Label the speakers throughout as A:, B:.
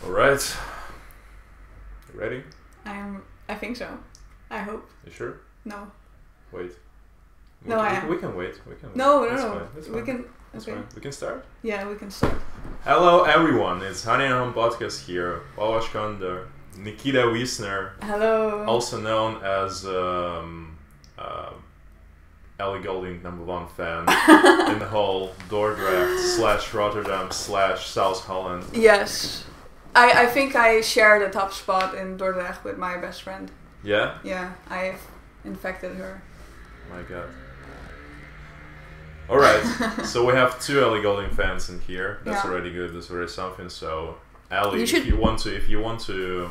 A: Alright. You ready?
B: I think so. I hope.
A: You sure?
B: No.
A: Wait. We can wait. We can.
B: No.
A: That's
B: We
A: fine.
B: can.
A: That's
B: Okay.
A: fine. We can start?
B: Yeah, we can start.
A: Hello everyone, it's HIJ podcast here. Alashkanda, Nikita Wiessner,
B: Hello.
A: also known as Ellie Golding, #1 fan in the whole Dordrecht / Rotterdam / South Holland.
B: Yes. I think I share the top spot in Dordrecht with my best friend.
A: Yeah?
B: Yeah, I've infected her.
A: My god. Alright, so we have 2 Ellie Golding fans in here. That's already good, that's already something. So Ellie, if you want to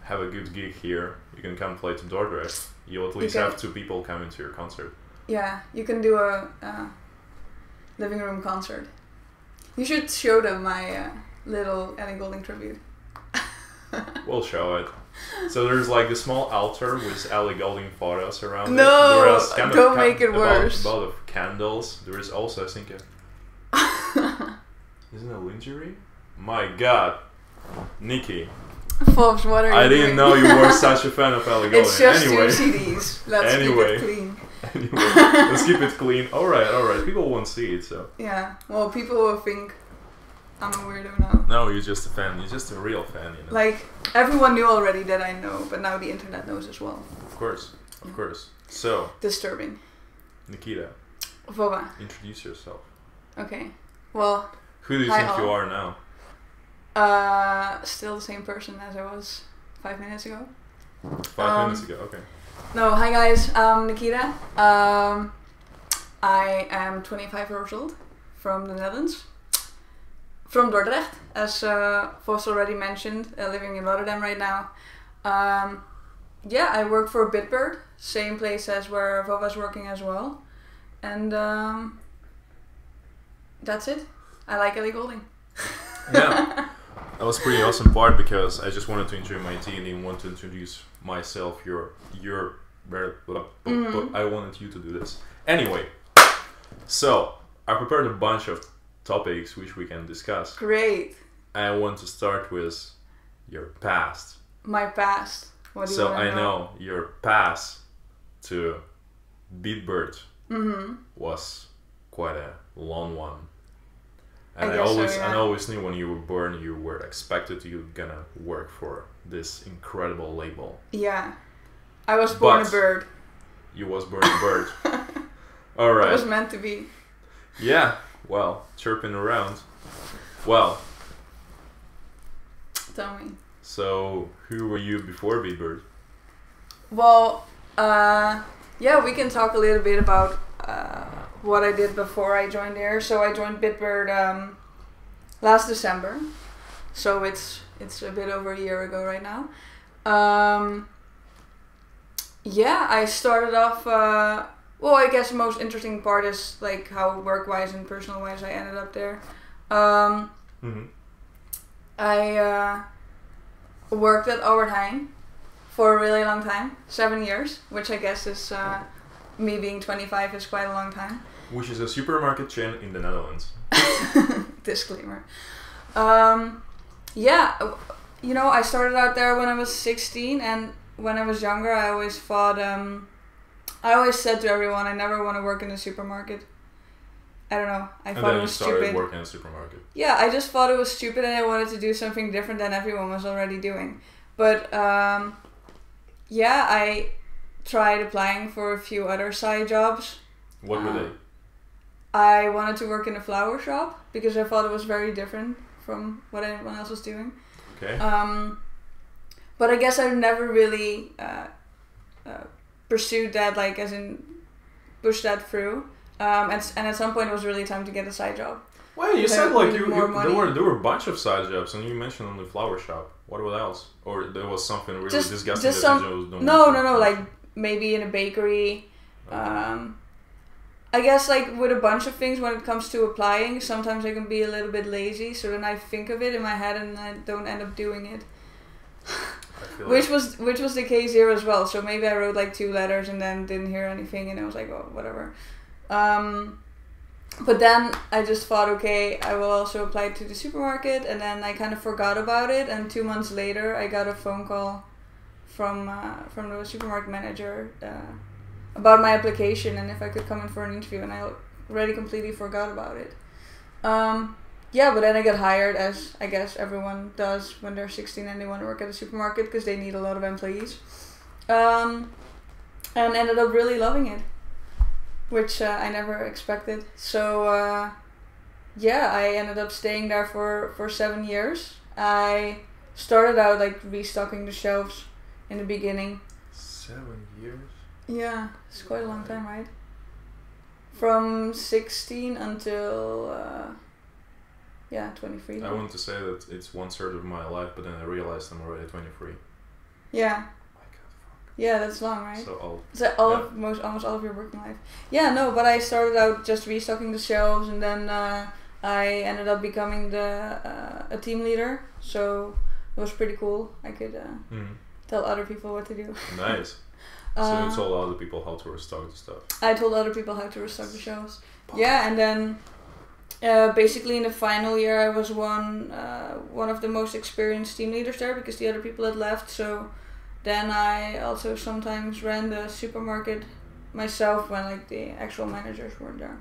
A: have a good gig here, you can come play to Dordrecht. You'll at least have 2 people coming to your concert.
B: Yeah, you can do a living room concert. You should show them my little Ellie Goulding tribute.
A: We'll show it. So there's like a small altar with Ellie Golding photos around
B: no,
A: it. There is
B: don't make it worse.
A: About of candles. There is also, I think, isn't it a lingerie? My god. Nikki.
B: Forbes, what are you
A: I
B: doing?
A: didn't know you were such a fan of Ellie Golding.
B: It's just
A: anyway.
B: 2 CDs. Let's keep it clean.
A: Anyway, let's keep it clean. Alright. People won't see it, so.
B: Yeah, well, people will think I'm a weirdo now.
A: No, you're just a fan. You're just a real fan, you know.
B: Like, everyone knew already that I know, but now the internet knows as well.
A: Of course. So.
B: Disturbing.
A: Nikita.
B: Vova.
A: Introduce yourself.
B: Okay. Well.
A: Who do you think you are now?
B: Still the same person as I was 5 minutes ago.
A: 5 minutes ago, okay.
B: No, hi guys, I'm Nikita. I am 25 years old, from the Netherlands. From Dordrecht, as Vos already mentioned, living in Rotterdam right now. Yeah, I work for bitbird, same place as where Vova's working as well. And that's it. I like Ellie Golding.
A: Yeah, that was pretty awesome part because I just wanted to introduce my team and didn't want to introduce myself. But I wanted you to do this. Anyway, so I prepared a bunch of topics which we can discuss.
B: Great.
A: I want to start with your past.
B: My past. What do you want to know?
A: So I know your pass to bitbird was quite a long one. And I always knew when you were born you were expected you gonna work for this incredible label.
B: Yeah. I was born a bird.
A: You was born a bird. Alright.
B: It was meant to be.
A: Yeah. Well, chirping around. Well.
B: Tell me.
A: So, who were you before bitbird?
B: Well, yeah, we can talk a little bit about what I did before I joined there. So I joined bitbird last December. So it's a bit over a year ago right now. Yeah, I started off. Well, I guess the most interesting part is like how work-wise and personal-wise I ended up there. I worked at Heijn for a really long time, 7 years, which I guess is me being 25 is quite a long time.
A: Which is a supermarket chain in the Netherlands.
B: Disclaimer. Yeah, you know, I started out there when I was 16, and when I was younger, I always thought. I always said to everyone, I never want to work in a supermarket. I don't know. I thought it was stupid.
A: And then you started working in a supermarket.
B: Yeah, I just thought it was stupid and I wanted to do something different than everyone was already doing. But, yeah, I tried applying for a few other side jobs.
A: What were they?
B: I wanted to work in a flower shop because I thought it was very different from what anyone else was doing.
A: Okay.
B: But I guess I've never really pursued that, like, as in pushed that through. And at some point it was really time to get a side job.
A: Well, you said like there were a bunch of side jobs, and you mentioned only flower shop. What else? Or there was something really disgusting that you don't
B: No, like maybe in a bakery. Okay. I guess like with a bunch of things when it comes to applying, sometimes I can be a little bit lazy, so then I think of it in my head and I don't end up doing it. Which was the case here as well. So maybe I wrote like 2 letters and then didn't hear anything, and I was like, oh, whatever. But then I just thought, okay, I will also apply to the supermarket, and then I kind of forgot about it. And 2 months later, I got a phone call from the supermarket manager about my application and if I could come in for an interview, and I already completely forgot about it. Yeah, but then I got hired, as I guess everyone does when they're 16 and they want to work at a supermarket because they need a lot of employees. And ended up really loving it, which I never expected. So yeah, I ended up staying there for 7 years. I started out like restocking the shelves in the beginning.
A: 7 years?
B: Yeah, it's quite a long time, right? From 16 until 23.
A: I want to say that it's 1/3 of my life, but then I realized I'm already 23.
B: Yeah.
A: My God, fuck.
B: Yeah, that's long, right?
A: So old.
B: It's like almost all of your working life. Yeah, no, but I started out just restocking the shelves, and then I ended up becoming a team leader. So it was pretty cool. I could tell other people what to do.
A: Nice. So you told other people how to restock the stuff.
B: I told other people how to restock the shelves. Yeah, and then basically in the final year I was one of the most experienced team leaders there because the other people had left. So then I also sometimes ran the supermarket myself when like the actual managers weren't there.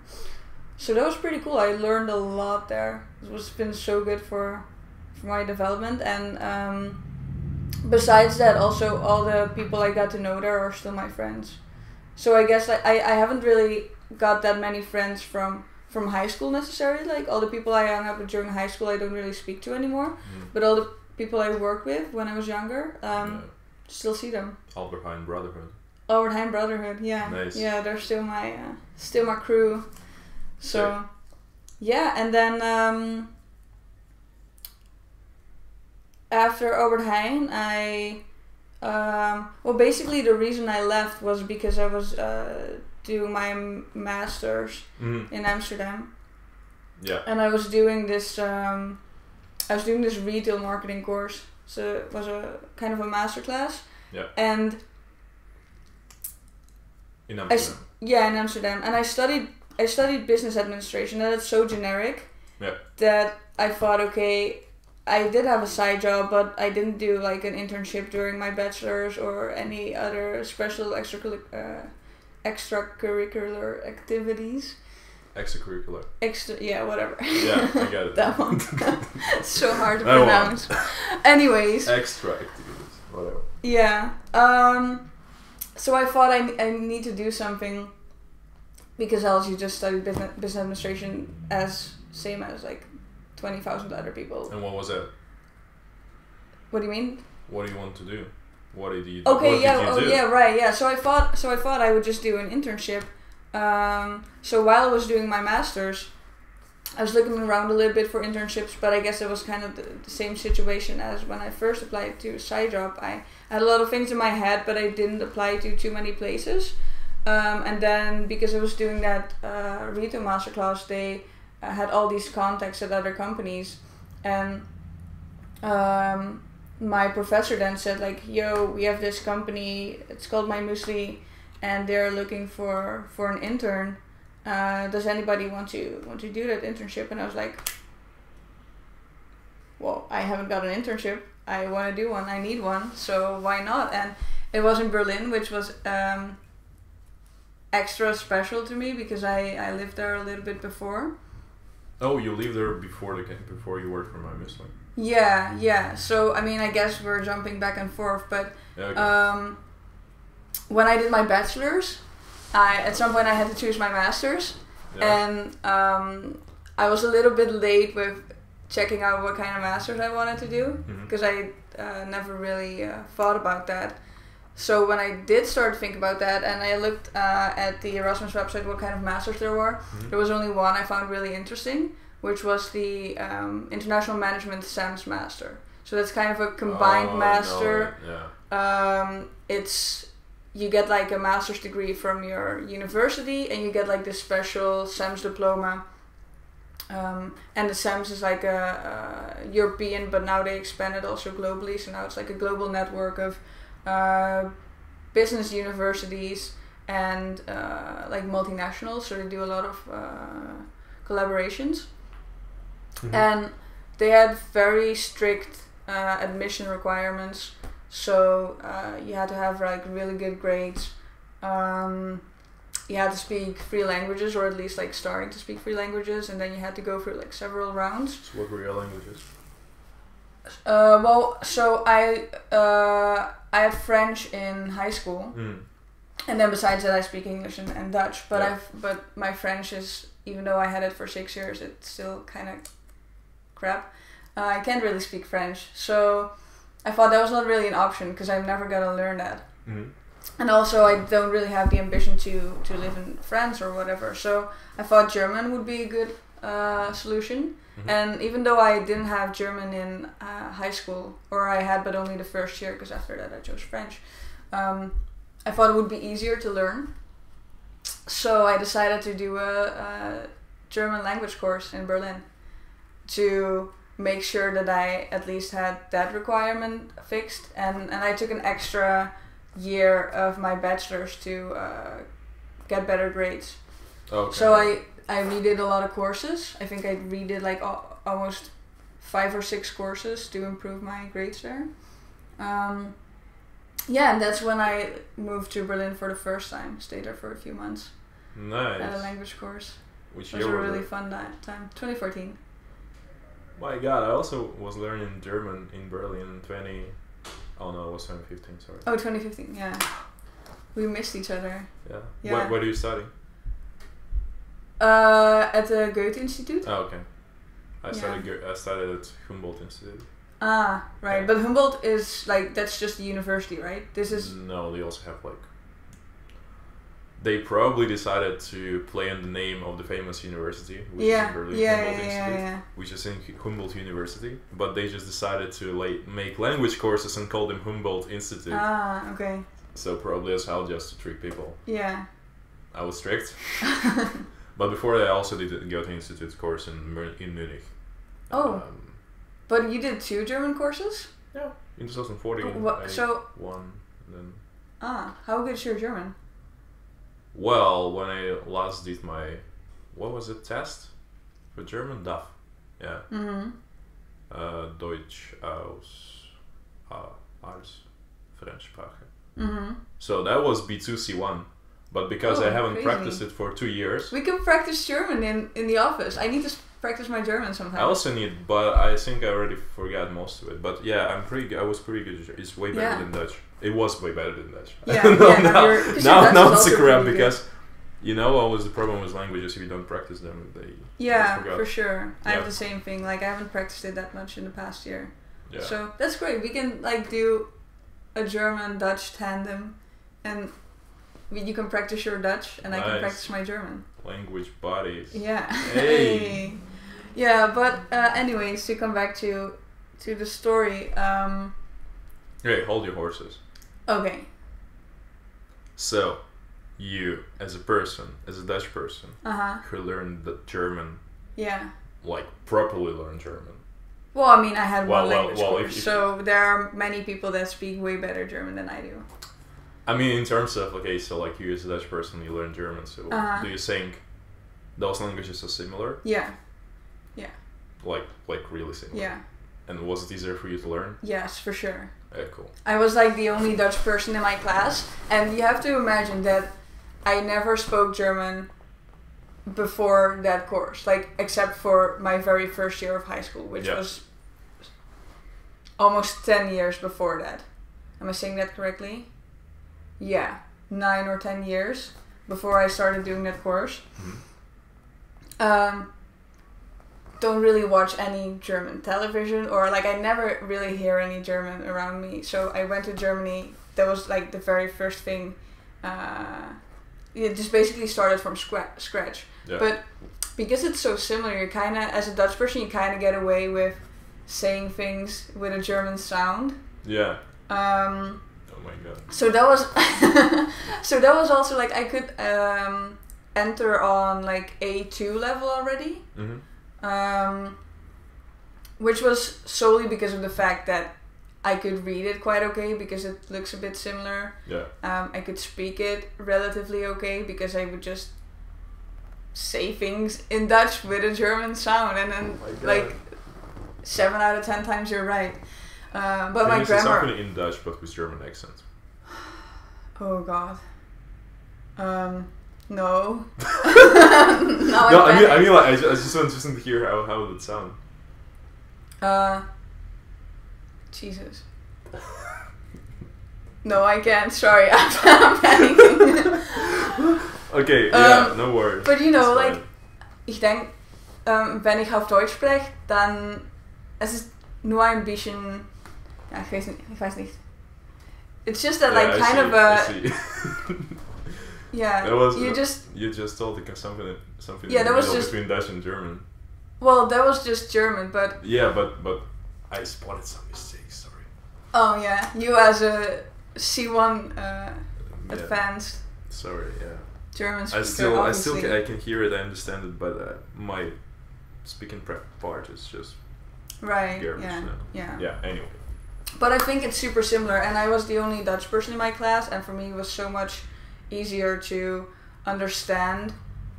B: So that was pretty cool. I learned a lot there. It's been so good for my development, and besides that, also all the people I got to know there are still my friends. So I guess I haven't really got that many friends from high school necessarily. Like all the people I hung up with during high school I don't really speak to anymore. But all the people I worked with when I was younger, still see them.
A: Albert Heijn Brotherhood.
B: Albert Heijn Brotherhood, yeah.
A: Nice.
B: Yeah, they're still my crew. So yeah, and then after Albert Heijn, well, basically the reason I left was because I was doing my master's in Amsterdam.
A: Yeah.
B: And I was doing this retail marketing course. So it was a kind of a master class.
A: Yeah.
B: And
A: in Amsterdam.
B: In Amsterdam, and I studied business administration, and it's so generic that I thought, okay, I did have a side job, but I didn't do like an internship during my bachelor's or any other special extracurricular activities.
A: Extracurricular.
B: Yeah, whatever.
A: Yeah, I got it.
B: That one. So hard to pronounce. Anyways.
A: Extra activities, whatever.
B: Yeah. So I thought I need to do something, because else you just study business administration same as like 20,000 other people.
A: And what was that?
B: What do you mean?
A: What do you want to do? What did you?
B: Okay,
A: what
B: yeah,
A: did you do?
B: yeah, right, yeah. So I thought I would just do an internship. So while I was doing my masters, I was looking around a little bit for internships, but I guess it was kind of the same situation as when I first applied to a side job. I had a lot of things in my head, but I didn't apply to too many places. And then because I was doing that retail masterclass, they had all these contacts at other companies, and my professor then said like, yo, we have this company, it's called MyMuesli, and they're looking for an intern. Does anybody want to do that internship? And I was like, well, I haven't got an internship. I want to do one. I need one. So why not? And it was in Berlin, which was extra special to me because I lived there a little bit before.
A: Oh, you lived there before you worked for MyMuesli.
B: Yeah. So I mean, I guess we're jumping back and forth, but
A: Okay.
B: When I did my bachelor's, at some point I had to choose my master's, and I was a little bit late with checking out what kind of master's I wanted to do, because I never really thought about that. So when I did start to think about that, and I looked at the Erasmus website what kind of masters there were, there was only one I found really interesting, which was the International Management SAMS Master. So that's kind of a combined master. You get like a master's degree from your university, and you get like this special SAMS diploma. And the SAMS is like a European, but now they expanded also globally. So now it's like a global network of business universities and like multinationals. So they do a lot of collaborations, and they had very strict admission requirements. So you had to have like really good grades. You had to speak 3 languages, or at least like starting to speak 3 languages, and then you had to go through like several rounds.
A: So what were your languages?
B: Well, so I had French in high school, and then besides that I speak English and Dutch. But but my French is, even though I had it for 6 years, it's still kind of crap. I can't really speak French, so I thought that was not really an option because I'm never gonna learn that. And also I don't really have the ambition to live in France or whatever. So I thought German would be a good solution. And even though I didn't have German in high school, or I had but only the first year, because after that I chose French, I thought it would be easier to learn. So I decided to do a German language course in Berlin to make sure that I at least had that requirement fixed. And I took an extra year of my bachelor's to get better grades.
A: Okay.
B: So I redid a lot of courses. I think I redid like almost 5 or 6 courses to improve my grades there. Yeah, and that's when I moved to Berlin for the first time. Stayed there for a few months.
A: Nice.
B: At a language course.
A: Which
B: it
A: year
B: was a
A: was
B: really
A: it?
B: fun time. 2014.
A: My God, I also was learning German in Berlin in Oh no, it was 2015. Sorry.
B: Oh, 2015. Yeah. We missed each other.
A: Yeah. Where do you study?
B: At the Goethe Institute.
A: Oh, okay. I studied at Humboldt Institute.
B: Ah, right.
A: Yeah.
B: But Humboldt is like, that's just the university, right? This is...
A: No, they also have like... They probably decided to play on the name of the famous university, which is in Berlin, Humboldt Institute, which is in Humboldt University. But they just decided to like make language courses and call them Humboldt Institute.
B: Ah, okay.
A: So probably as how just to trick people.
B: Yeah.
A: I was strict. But before that, I also did the Goethe Institute course in Munich.
B: Oh. But you did 2 German courses?
A: Yeah. In 2014.
B: So...
A: One, then...
B: Ah, how good is your German?
A: Well, when I last did my... What was it? Test? For German? DAF. Yeah. Deutsch als Fremdsprache. So that was B2 C1. But because I haven't practiced it for 2 years...
B: We can practice German in the office. I need to practice my German sometimes.
A: I also need, but I think I already forgot most of it. But yeah, I was pretty good. It's way better than Dutch. It was way better than Dutch.
B: Yeah,
A: now it's a crap because you know what was the problem with languages? If you don't practice them, they
B: for sure. I have the same thing. Like I haven't practiced it that much in the past year.
A: Yeah.
B: So that's great. We can like do a German-Dutch tandem, and you can practice your Dutch, and I can practice my German.
A: Language buddies.
B: Yeah.
A: Hey.
B: Yeah, but anyways, to come back to the story.
A: Hey, hold your horses.
B: Okay.
A: So, you as a person, as a Dutch person, who learned the German, like properly learned German.
B: Well, I mean, I had one language course, so there are many people that speak way better German than I do.
A: I mean, in terms of, okay, so like you as a Dutch person, you learn German, so do you think those languages are similar?
B: Yeah.
A: Like really similar?
B: Yeah.
A: And was it easier for you to learn?
B: Yes, for sure.
A: Yeah, cool.
B: I was like the only Dutch person in my class, and you have to imagine that I never spoke German before that course, like except for my very first year of high school, which was almost 10 years before that. Am I saying that correctly? Yeah, 9 or 10 years before I started doing that course. Don't really watch any German television, or like I never really hear any German around me. So I went to Germany. That was like the very first thing. It just basically started from scratch. Yeah. But because it's so similar, you kind of, as a Dutch person, you kind of get away with saying things with a German sound.
A: Yeah. Oh my god.
B: So that was so that was also like I could enter on like A2 level already. Which was solely because of the fact that I could read it quite okay because it looks a bit similar.
A: Yeah.
B: I could speak it relatively okay because I would just say things in Dutch with a German sound, and then like 7 out of 10 times you're right. But
A: Can
B: my
A: you say
B: grammar.
A: something in Dutch but with German accent?
B: Oh God. No. No,
A: I mean, like, I just want to hear how would it sound.
B: Jesus. No, I can't. Sorry, I'm panicking.
A: Okay, yeah, no worries.
B: But you know, like, ich denk, wenn ich auf Deutsch spreche, dann es ist nur ein bisschen, ja, ich weiß nicht. It's just that, like, kind of a. Yeah,
A: you just told something.
B: Yeah, that was just
A: between Dutch and German.
B: Well, that was just German, but.
A: Yeah, but I spotted some mistakes. Sorry.
B: Oh yeah, you as a C1 advanced.
A: Sorry, yeah.
B: German speaker.
A: I can hear it. I understand it, but my speaking part is just
B: right.
A: garbage
B: Yeah.
A: now.
B: Yeah.
A: Yeah. Anyway.
B: But I think it's super similar, and I was the only Dutch person in my class, and for me it was so much easier to understand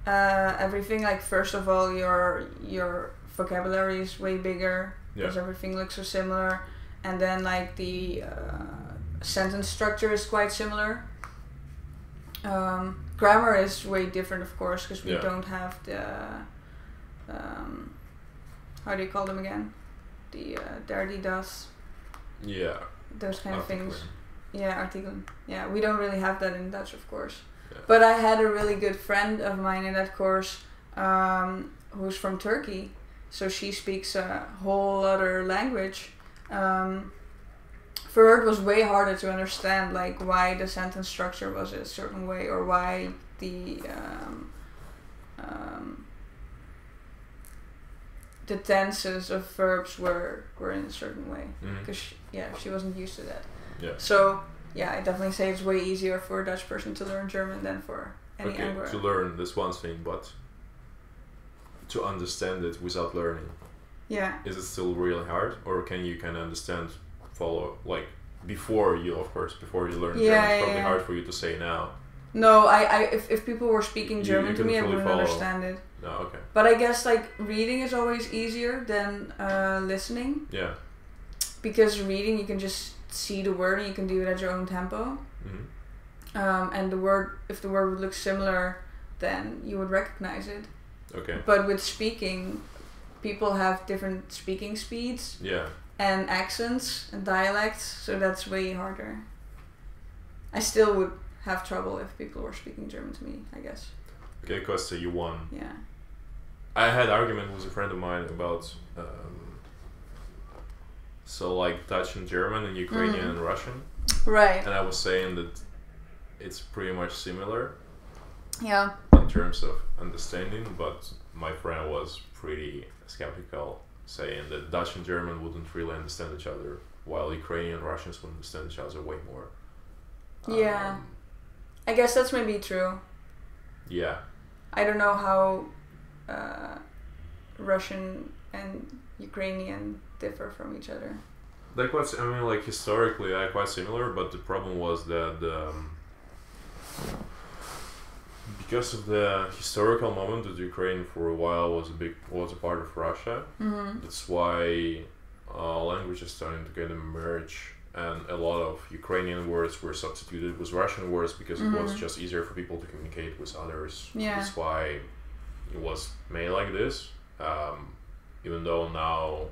B: everything. Like, first of all, your vocabulary is way bigger because everything looks so similar, and then like the sentence structure is quite similar. Grammar is way different, of course, because we don't have the how do you call them again? The der, die, das.
A: Yeah.
B: Those kind of things.
A: Artikelen.
B: Yeah, artikelen. Yeah, we don't really have that in Dutch, of course.
A: Yeah.
B: But I had a really good friend of mine in that course who's from Turkey. So she speaks a whole other language. For her it was way harder to understand, like, why the sentence structure was a certain way, or why the tenses of verbs were in a certain way, because she wasn't used to that.
A: Yeah.
B: So yeah, I definitely say it's way easier for a Dutch person to learn German than for any Anglo.
A: To learn this one thing, but to understand it without learning.
B: Yeah.
A: Is it still really hard, or can you kind of understand, follow, like, before you learn German? It's probably hard for you to say now.
B: No, if people were speaking German to me, I wouldn't understand it.
A: No, okay.
B: But I guess, like, reading is always easier than listening.
A: Yeah.
B: Because reading, you can just see the word and you can do it at your own tempo.
A: Mm-hmm.
B: And if the word would look similar, then you would recognize it.
A: Okay.
B: But with speaking, people have different speaking speeds.
A: Yeah.
B: And accents and dialects, so that's way harder. I still would have trouble if people were speaking German to me, I guess.
A: Okay, Costa, you won.
B: Yeah.
A: I had argument with a friend of mine about so, like, Dutch and German and Ukrainian and Russian.
B: Right.
A: And I was saying that it's pretty much similar.
B: Yeah.
A: In terms of understanding, but my friend was pretty skeptical, saying that Dutch and German wouldn't really understand each other, while Ukrainian and Russians would understand each other way more.
B: Yeah. I guess that's maybe true.
A: Yeah.
B: I don't know how Russian and Ukrainian differ from each other.
A: They're quite, I mean, like, historically they're quite similar, but the problem was that because of the historical moment that Ukraine for a while was a part of Russia.
B: Mm-hmm.
A: That's why languages starting to kind of merge, and a lot of Ukrainian words were substituted with Russian words because it was just easier for people to communicate with others.
B: Yeah.
A: That's why it was made like this. Even though now,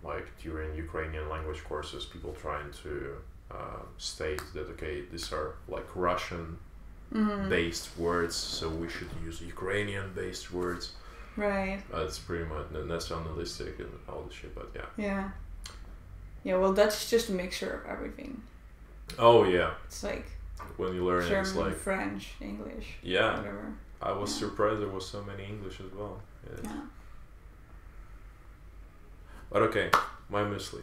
A: like, during Ukrainian language courses, people trying to state that, okay, these are like Russian based words, so we should use Ukrainian based words.
B: Right.
A: It's pretty much nationalistic and all this shit, but yeah.
B: Yeah. Yeah, well, that's just a mixture of everything.
A: Oh yeah.
B: It's like
A: when you learn
B: German,
A: it's like
B: French, English.
A: Yeah.
B: Whatever.
A: I was surprised there was so many English as well. Yeah. But okay, MyMuesli.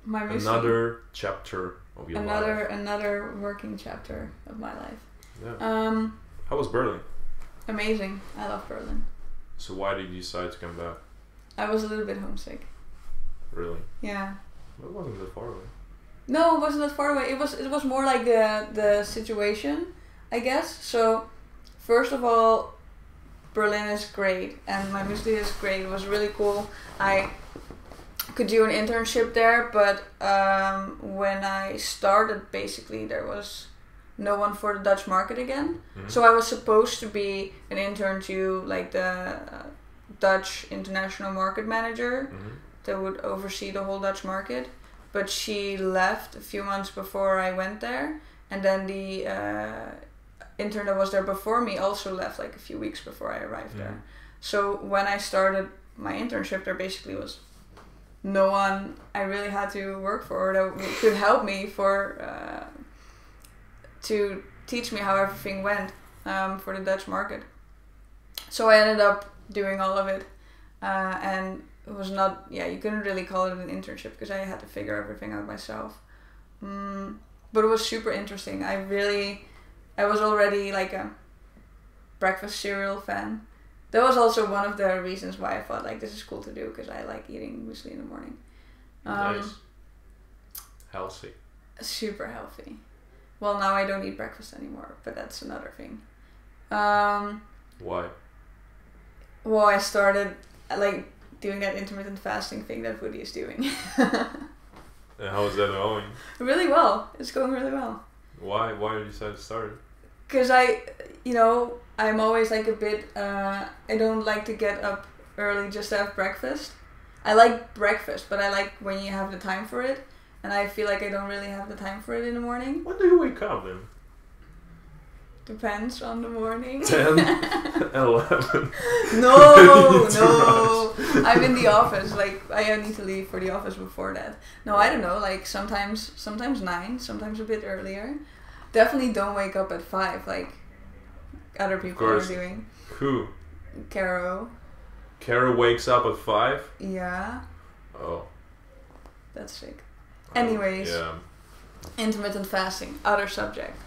B: MyMuesli.
A: Another chapter of your life.
B: Another working chapter of my life.
A: Yeah. How was Berlin?
B: Amazing. I love Berlin.
A: So why did you decide to come back?
B: I was a little bit homesick.
A: Really?
B: Yeah.
A: It wasn't that far away.
B: No, it wasn't that far away. It was more like the situation, I guess. So, first of all, Berlin is great, and MyMuesli is great. It was really cool. I could do an internship there, but when I started, basically there was no one for the Dutch market again. So I was supposed to be an intern to like the Dutch international market manager that would oversee the whole Dutch market, but she left a few months before I went there, and then the intern that was there before me also left like a few weeks before I arrived there. So when I started my internship, there basically was no one I really had to work for that could help me to teach me how everything went for the Dutch market. So I ended up doing all of it, and it was not, you couldn't really call it an internship because I had to figure everything out myself. But it was super interesting. I was already like a breakfast cereal fan. That was also one of the reasons why I thought like this is cool to do, because I like eating muesli in the morning.
A: Nice. Healthy.
B: Super healthy. Well, now I don't eat breakfast anymore, but that's another thing.
A: Why?
B: Well, I started like doing that intermittent fasting thing that Woody is doing.
A: And how is that going?
B: Really well. It's going really well.
A: Why did you decide to start it?
B: Because I'm always like a bit, I don't like to get up early just to have breakfast. I like breakfast, but I like when you have the time for it. And I feel like I don't really have the time for it in the morning.
A: When do you wake up then?
B: Depends on the morning.
A: 10, 11.
B: No. I'm in the office. Like, I need to leave for the office before that. No, I don't know. Like, sometimes 9, sometimes a bit earlier. Definitely don't wake up at 5 like other people are doing.
A: Who?
B: Caro.
A: Caro wakes up at 5?
B: Yeah.
A: Oh.
B: That's sick. Anyways.
A: Yeah.
B: Intermittent fasting. Other subject.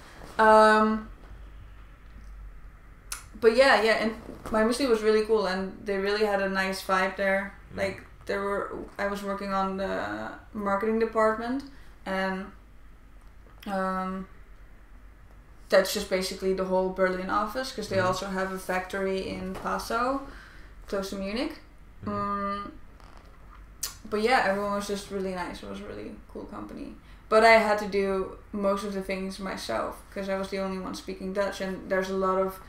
B: But yeah, and MyMuesli was really cool, and they really had a nice vibe there. Like, I was working on the marketing department, and that's just basically the whole Berlin office, because they also have a factory in Passau, close to Munich. But yeah, everyone was just really nice. It was a really cool company. But I had to do most of the things myself, because I was the only one speaking Dutch, and there's a lot of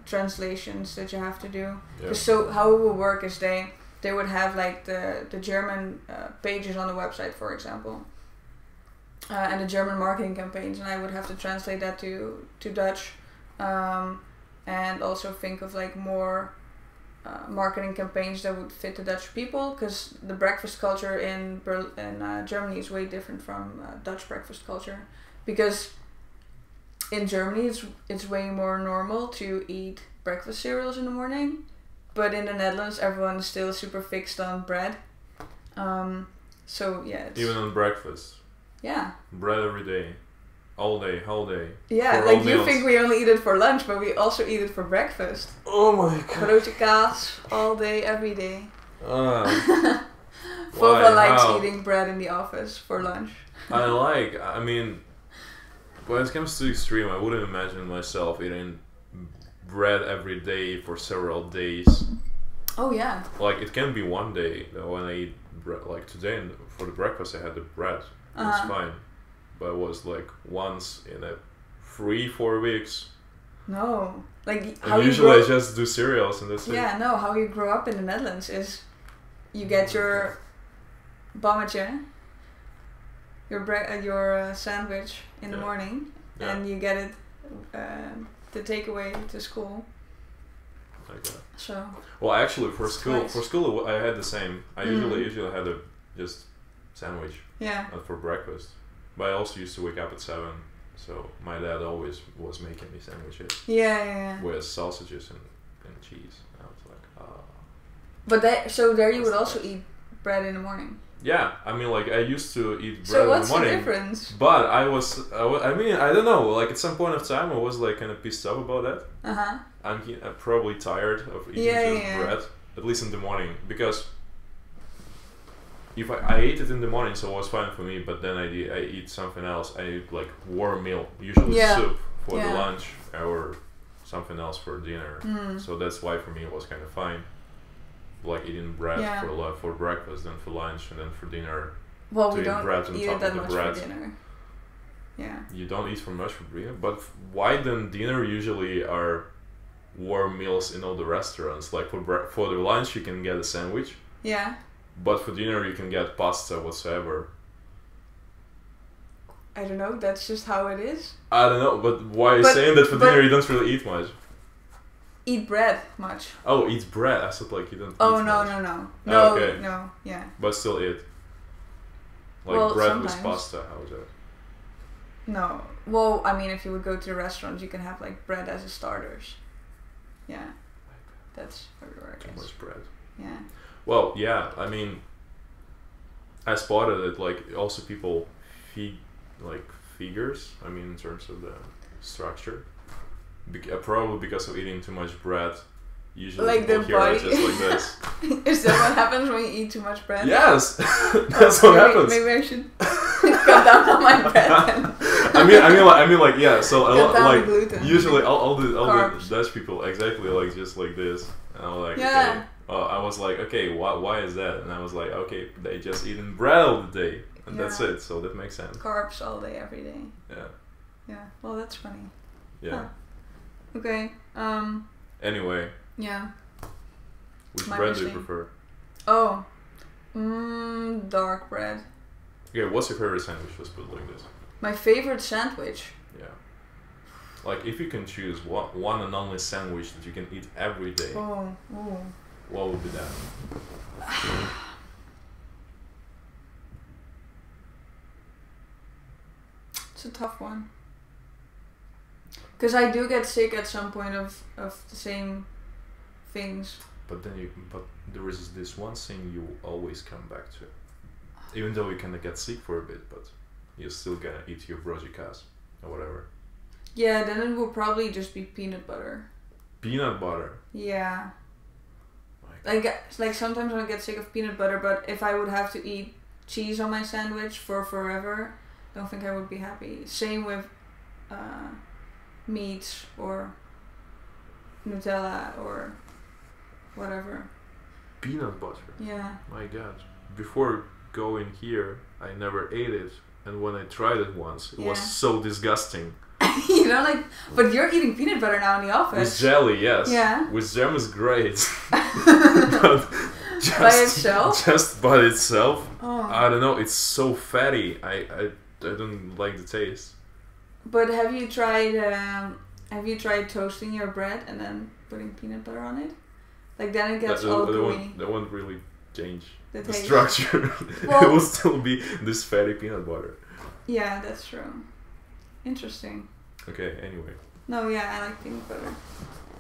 B: translations that you have to do. So how it would work is they would have like the German pages on the website, for example, and the German marketing campaigns, and I would have to translate that to Dutch, and also think of like more marketing campaigns that would fit the Dutch people, because the breakfast culture in Germany is way different from Dutch breakfast culture, because in Germany it's way more normal to eat breakfast cereals in the morning, but in the Netherlands everyone's still super fixed on bread. So yeah,
A: even on breakfast.
B: Yeah.
A: Bread every day, all day, whole day.
B: Yeah, like you think we only eat it for lunch, but we also eat it for breakfast.
A: Oh my god.
B: Broodje kaas, all day, every day.
A: Why?
B: Vova likes
A: How?
B: eating bread in the office for lunch.
A: I mean, when it comes to extreme, I wouldn't imagine myself eating bread every day for several days.
B: Oh yeah.
A: Like, it can be one day when I eat bread. Like today for the breakfast I had the bread. It's fine. But it was like once in a 3-4 weeks.
B: No. Like
A: and
B: how
A: usually I just do cereals and that's it.
B: Yeah, no, how you grow up in the Netherlands is you get your bommetje, your sandwich in the morning, and you get it to take away to school.
A: Like that.
B: So.
A: Well, actually, for school,
B: nice.
A: I had the same. I usually had a just sandwich.
B: Yeah.
A: For breakfast, but I also used to wake up at 7, so my dad always was making me sandwiches.
B: Yeah.
A: With sausages and cheese. I was like,
B: But there you would also eat bread in the morning.
A: Yeah, I mean, like I used to eat bread
B: so
A: in the
B: what's
A: morning.
B: The difference?
A: But I mean, I don't know. Like at some point of time, I was like kind of pissed off about that. I'm probably tired of eating bread, at least in the morning, because if I ate it in the morning, so it was fine for me. But then I eat something else. I eat like warm meal, usually soup for the lunch or something else for dinner. So that's why for me it was kind of fine. Like eating bread for breakfast, then for lunch, and then for dinner.
B: Well, we
A: eat
B: don't
A: bread on
B: eat
A: top
B: that
A: of the
B: much
A: bread.
B: for dinner. Yeah.
A: You don't eat for much for dinner, but why then dinner usually are warm meals in all the restaurants? Like for the lunch you can get a sandwich.
B: Yeah.
A: But for dinner you can get pasta whatsoever.
B: I don't know. That's just how it is.
A: I don't know, but why are you saying that for dinner you don't really eat much?
B: Eat bread much.
A: Oh, eat bread. I said like you don't.
B: Oh
A: eat
B: no
A: much.
B: no
A: Okay.
B: no yeah.
A: But still eat. Like
B: Well,
A: bread
B: sometimes.
A: with pasta. How is that?
B: No. Well, I mean, if you would go to the restaurant, you can have like bread as a starters. Yeah. That's everywhere, I
A: Too
B: guess.
A: much bread.
B: Yeah.
A: Well, yeah. I mean, I spotted it. Like also people figures. I mean, in terms of the structure. Probably because of eating too much bread. Usually
B: like
A: people
B: the
A: here
B: body.
A: are just like this.
B: Is that what happens when you eat too much bread?
A: Yes, that's what happens.
B: Maybe I should cut down on my bread. Then.
A: I mean, like yeah. So a lot,
B: Cut down
A: like
B: the gluten.
A: usually all the
B: Carbs.
A: Dutch people exactly like just like this, and I'm like,
B: Yeah.
A: okay. I was like, okay, why is that? And I was like, okay, they just eating bread all the day, and that's it. So that makes sense.
B: Carbs all day, every day.
A: Yeah.
B: Yeah. Well, that's funny.
A: Yeah.
B: Huh. Okay.
A: Anyway.
B: Yeah.
A: Which
B: My
A: bread do you
B: Muesli.
A: prefer?
B: Oh. Dark bread.
A: Okay, what's your favorite sandwich? Let's put it like this.
B: My favorite sandwich.
A: Yeah. Like if you can choose one and only sandwich that you can eat every day,
B: Oh. Ooh.
A: what would be that?
B: It's a tough one. Because I do get sick at some point of the same things.
A: But there is this one thing you always come back to. Even though you kind of get sick for a bit, but you're still gonna eat your brozikas or whatever.
B: Yeah, then it will probably just be peanut butter.
A: Peanut butter.
B: Yeah. Like sometimes I get sick of peanut butter, but if I would have to eat cheese on my sandwich for forever, I don't think I would be happy. Same with meats or Nutella or whatever.
A: Peanut butter.
B: Yeah.
A: My God. Before going here, I never ate it, and when I tried it once, it was so disgusting.
B: You know, like, but you're eating peanut butter now in the office.
A: With jelly, yes.
B: Yeah.
A: With jam is great. But just,
B: by itself?
A: Just by itself,
B: Oh.
A: I don't know. It's so fatty. I don't like the taste.
B: But have you tried toasting your bread and then putting peanut butter on it? Like then it gets all gooey.
A: That won't really change
B: The
A: the
B: taste.
A: structure.
B: Well-
A: It will still be this fatty peanut butter.
B: Yeah, that's true. Interesting.
A: Okay. Anyway.
B: No, yeah, I like peanut butter.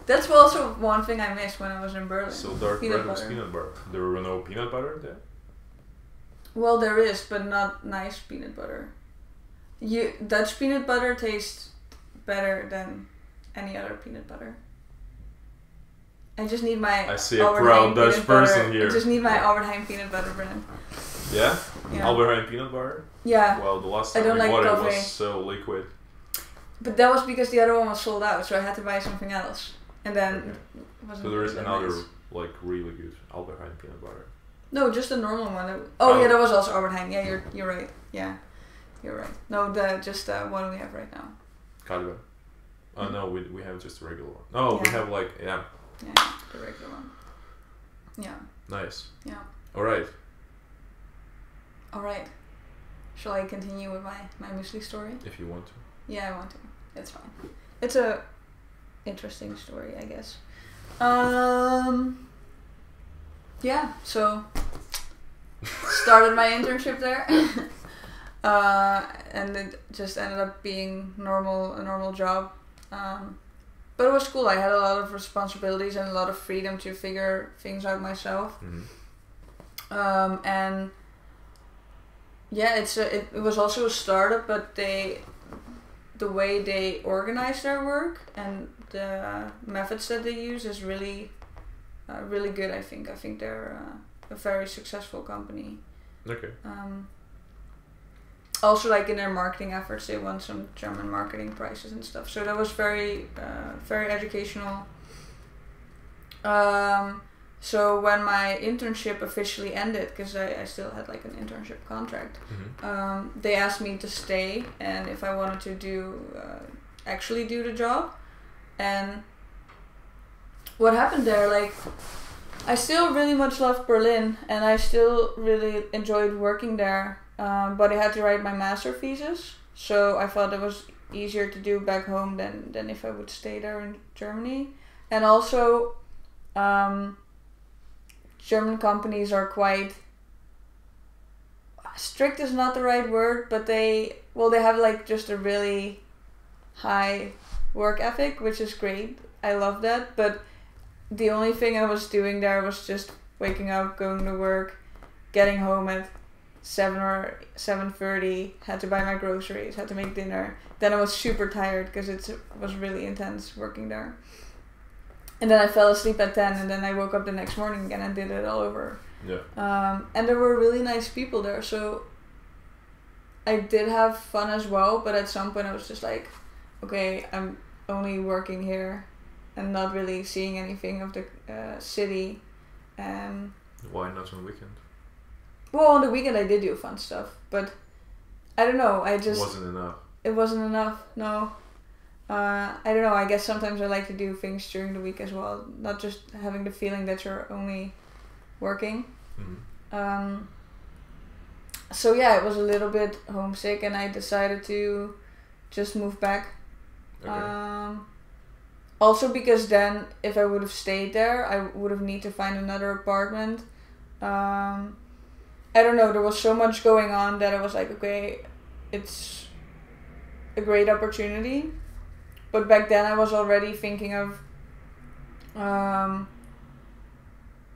B: That's also one thing I missed when I was in Berlin.
A: So dark
B: Peanut
A: bread with
B: butter.
A: peanut butter. There were no peanut butter there.
B: Well, there is, but not nice peanut butter. Dutch peanut butter tastes better than any other peanut butter. I just need my
A: I see a
B: Albert
A: proud
B: Heijn
A: Dutch
B: peanut
A: person
B: butter.
A: here.
B: I just need my Albert Heijn peanut butter brand.
A: Yeah.
B: Yeah.
A: Albert Heijn peanut butter.
B: Yeah,
A: Well, the last
B: I
A: time
B: don't
A: we
B: like
A: bought it
B: coffee.
A: was so liquid.
B: but that was because the other one was sold out, so I had to buy something else. And then
A: Okay.
B: it wasn't
A: So there is
B: that
A: another
B: nice.
A: like really good Albert Heijn peanut butter.
B: No, just a normal one. Oh,
A: Oh.
B: yeah, there was also Albert Heijn. Yeah, you're right. Yeah, you're right. No, just the one we have right now.
A: Cargo. Oh no, we have just a regular one. No, we
B: Yeah.
A: have like
B: Yeah, the regular one. Yeah.
A: nice.
B: Yeah.
A: All right.
B: All right. Shall I continue with my Muesli story?
A: If you want to.
B: Yeah, I want to. It's fine. It's a interesting story, I guess. Yeah. So started my internship there, and it just ended up being a normal job. But it was cool. I had a lot of responsibilities and a lot of freedom to figure things out myself.
A: Mm-hmm.
B: And yeah, it was also a startup, but the way they organize their work and the methods that they use is really good. I think they're a very successful company.
A: Okay.
B: also like in their marketing efforts, they won some German marketing prizes and stuff. So that was very educational. So when my internship officially ended, because I still had like an internship contract, they asked me to stay and if I wanted to do actually do the job. And what happened there, like I still really much loved Berlin and I still really enjoyed working there, but I had to write my master thesis, so I thought it was easier to do back home than if I would stay there in Germany. And also German companies are quite strict is not the right word, but they have like just a really high work ethic, which is great. I love that. But the only thing I was doing there was just waking up, going to work, getting home at 7 or 7:30, had to buy my groceries, had to make dinner. Then I was super tired because it was really intense working there. And then I fell asleep at 10 and then I woke up the next morning again and did it all over.
A: Yeah.
B: And there were really nice people there, so I did have fun as well, but at some point I was just like, okay, I'm only working here and not really seeing anything of the city.
A: Why not on the weekend?
B: Well, on the weekend I did do fun stuff, but I don't know, it
A: wasn't enough.
B: It wasn't enough, no. I don't know, I guess sometimes I like to do things during the week as well, not just having the feeling that you're only working. So yeah, it was a little bit homesick and I decided to just move back. Okay. Also because then if I would have stayed there, I would have need to find another apartment. I don't know, there was so much going on that I was like, okay, it's a great opportunity. But back then I was already thinking of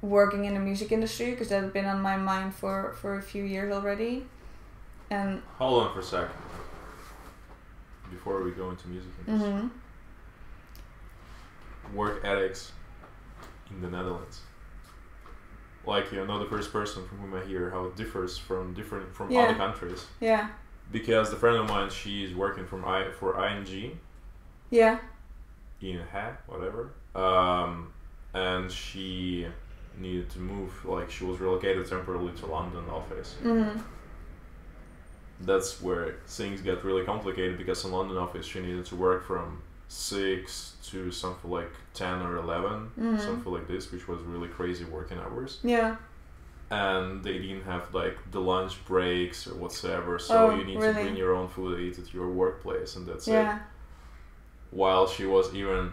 B: working in the music industry because that had been on my mind for a few years already. And
A: hold on for a sec before we go into music industry. Work ethics in the Netherlands. Like, you're not the first person from whom I hear how it differs from other countries.
B: Yeah.
A: Because the friend of mine, she's working for ING.
B: Yeah.
A: In Heijn, whatever. And she needed to move, like she was relocated temporarily to London office. That's where things get really complicated because in London office she needed to work from 6 to something like 10 or 11, something like this, which was really crazy working hours.
B: Yeah.
A: And they didn't have like the lunch breaks or whatsoever, so you need to bring your own food to eat at your workplace, and that's it. While she was even,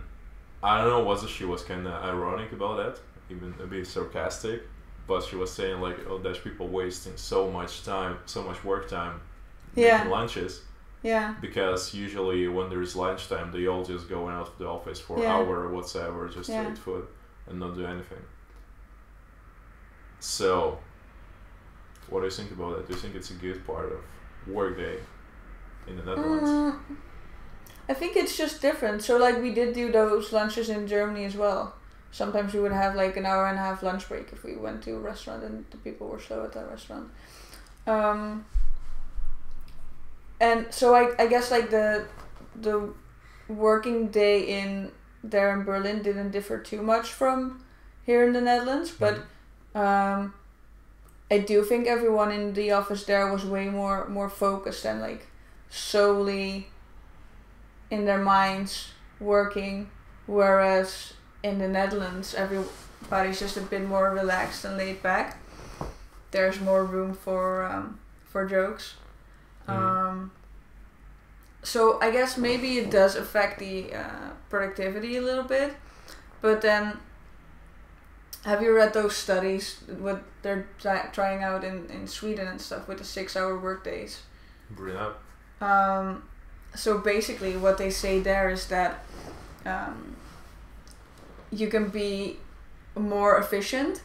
A: I don't know whether she was kind of ironic about that, even a bit sarcastic, but she was saying like, oh, Dutch people wasting so much time, so much work time making lunches.
B: Yeah.
A: Because usually when there is lunchtime, they all just go out of the office for an hour or whatsoever, just to eat food and not do anything. So, what do you think about that? Do you think it's a good part of workday in the Netherlands?
B: I think it's just different. So like we did do those lunches in Germany as well. Sometimes we would have like an hour and a half lunch break if we went to a restaurant and the people were slow at that restaurant. And so I guess like the working day in Berlin didn't differ too much from here in the Netherlands, but I do think everyone in the office there was way more focused and like solely in their minds working, whereas in the Netherlands everybody's just a bit more relaxed and laid back. There's more room for jokes. So I guess maybe it does affect the productivity a little bit, but then have you read those studies what they're trying out in Sweden and stuff with the 6-hour work days?
A: Bring it up.
B: So basically what they say there is that you can be more efficient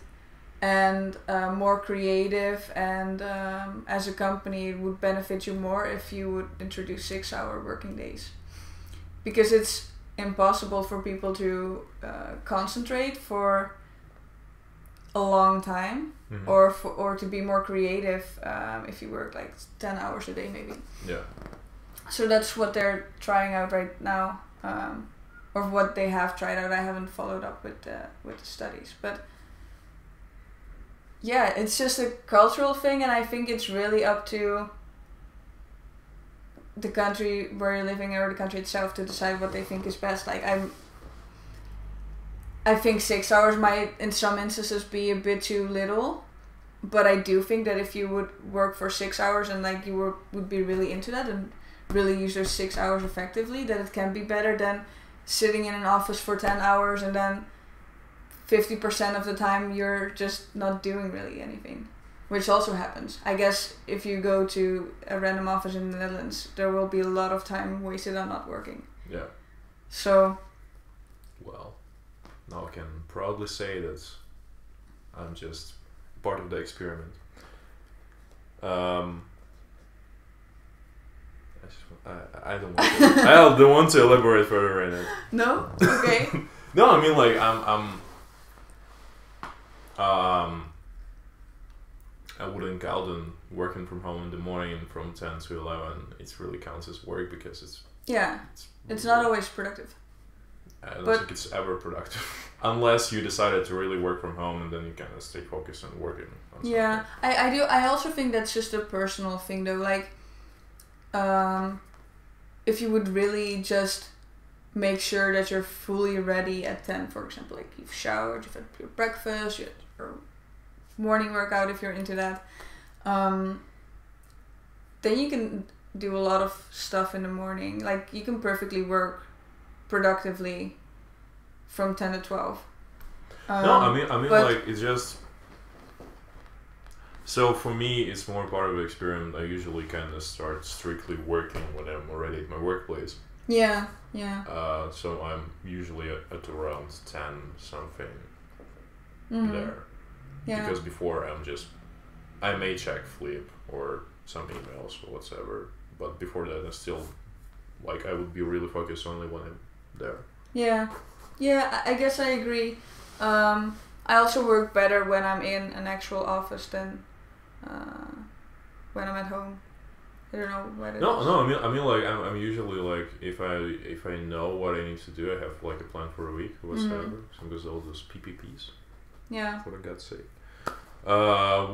B: and more creative, and as a company it would benefit you more if you would introduce 6-hour working days, because it's impossible for people to concentrate for a long time or to be more creative if you work like 10 hours a day maybe.
A: Yeah.
B: So that's what they're trying out right now, or what they have tried out. I haven't followed up with the studies, but yeah, it's just a cultural thing, and I think it's really up to the country where you're living or the country itself to decide what they think is best. Like I think 6 hours might in some instances be a bit too little, but I do think that if you would work for 6 hours and like you would be really into that and really use those 6 hours effectively, that it can be better than sitting in an office for 10 hours and then 50% of the time you're just not doing really anything, which also happens. I guess if you go to a random office in the Netherlands, there will be a lot of time wasted on not working.
A: Yeah.
B: So.
A: Well, now I can proudly say that I'm just part of the experiment. I don't want to elaborate further right now.
B: No? Okay.
A: No, I mean like I wouldn't count on working from home in the morning from 10 to 11. It really counts as work because it's not always productive. I don't think it's ever productive unless you decided to really work from home and then you kind of stay focused on working on something.
B: Yeah, I do. I also think that's just a personal thing though. Like, if you would really just make sure that you're fully ready at 10, for example, like you've showered, you've had your breakfast, you had your morning workout if you're into that, then you can do a lot of stuff in the morning. Like you can perfectly work productively from 10 to 12.
A: No, I mean like it's just, so for me it's more part of the experiment. I usually kind of start strictly working when I'm already at my workplace.
B: Yeah.
A: So I'm usually at around 10 something there. Yeah. Because before I may check Flip or some emails or whatever, but before that I still, like, I would be really focused only when I'm there. Yeah, I guess I agree. I also work better when I'm in an actual office than when I'm at home. I don't know what it is. No, I mean like I'm usually like if I know what I need to do, I have like a plan for a week or whatever. So because all those PPPs.
B: Yeah.
A: For God's sake. I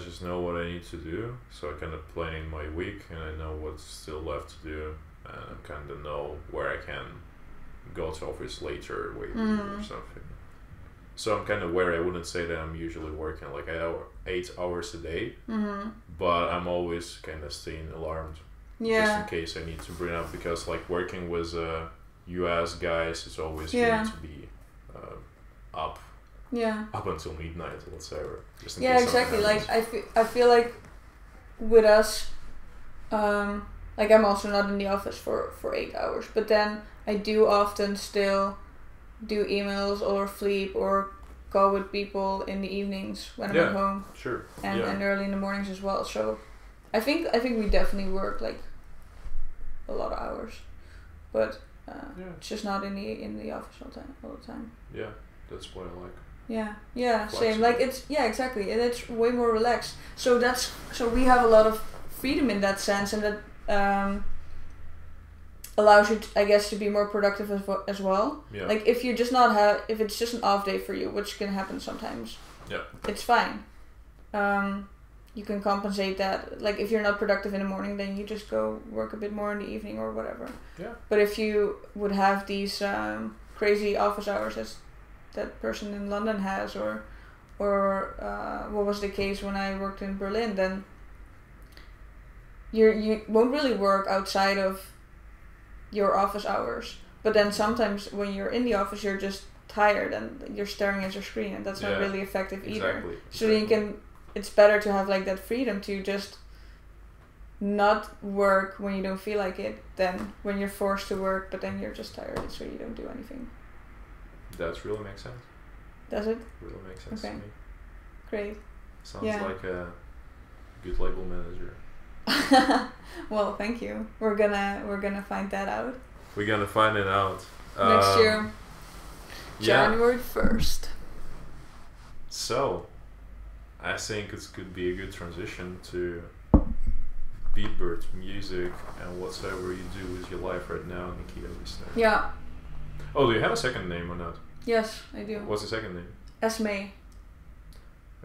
A: just know what I need to do, so I kind of plan my week and I know what's still left to do, and I kind of know where I can go to office later, or something. So I'm kind of where I wouldn't say that I'm usually working like 8 hours a day, but I'm always kind of staying alarmed, just in case I need to bring up, because like working with US guys, it's always you need to be up until midnight or whatever. Just in case
B: exactly. Like I feel like with us, like I'm also not in the office for 8 hours, but then I do often still do emails or sleep or go with people in the evenings when I'm at home.
A: Sure.
B: And early in the mornings as well. So I think we definitely work like a lot of hours, but it's just not in the office all the time.
A: Yeah, that's what I like.
B: Yeah, same. Like it's exactly, and it's way more relaxed. So we have a lot of freedom in that sense, and that allows you, I guess, to be more productive as well. Yeah. Like if it's just an off day for you, which can happen sometimes. Yeah. It's fine. You can compensate that. Like if you're not productive in the morning, then you just go work a bit more in the evening or whatever. Yeah. But if you would have these crazy office hours as that person in London has, or what was the case when I worked in Berlin, then you won't really work outside of your office hours. But then sometimes when you're in the office, you're just tired and you're staring at your screen, and that's not really effective either. So then it's better to have like that freedom to just not work when you don't feel like it than when you're forced to work, but then you're just tired, so you don't do anything. That really makes sense. Does it? Really makes sense to me. Great. Sounds like a good label manager. Well, thank you. We're gonna find that out. We're gonna find it out next year, January 1st. So,
A: I think it could be a good transition to bitbird music and whatsoever you do with your life right now, Nikita Wiessner.
B: Yeah.
A: Oh, do you have a second name or not?
B: Yes, I do.
A: What's the second name?
B: Esme.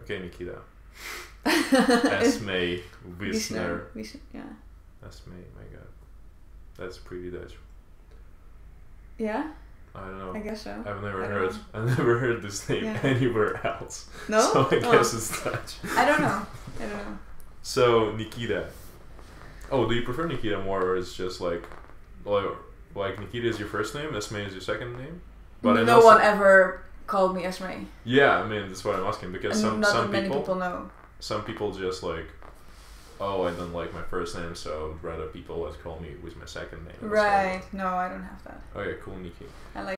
A: Okay, Nikita. Esme Wiessner.
B: Yeah.
A: Esme, my god. That's pretty Dutch.
B: Yeah?
A: I don't know.
B: I guess so.
A: I've never heard this name anywhere else.
B: No?
A: So I guess it's Dutch.
B: I don't know.
A: So Nikita. Oh, do you prefer Nikita more, or it's just like Nikita is your first name, Esme is your second name? But
B: no one ever called me Esme.
A: Yeah, I mean that's what I'm asking, because some
B: many people know.
A: Some people just like, oh, I don't like my first name, so I'd rather people call me with my second name.
B: Right. No, I don't have that.
A: Okay, cool, Nikki.
B: I like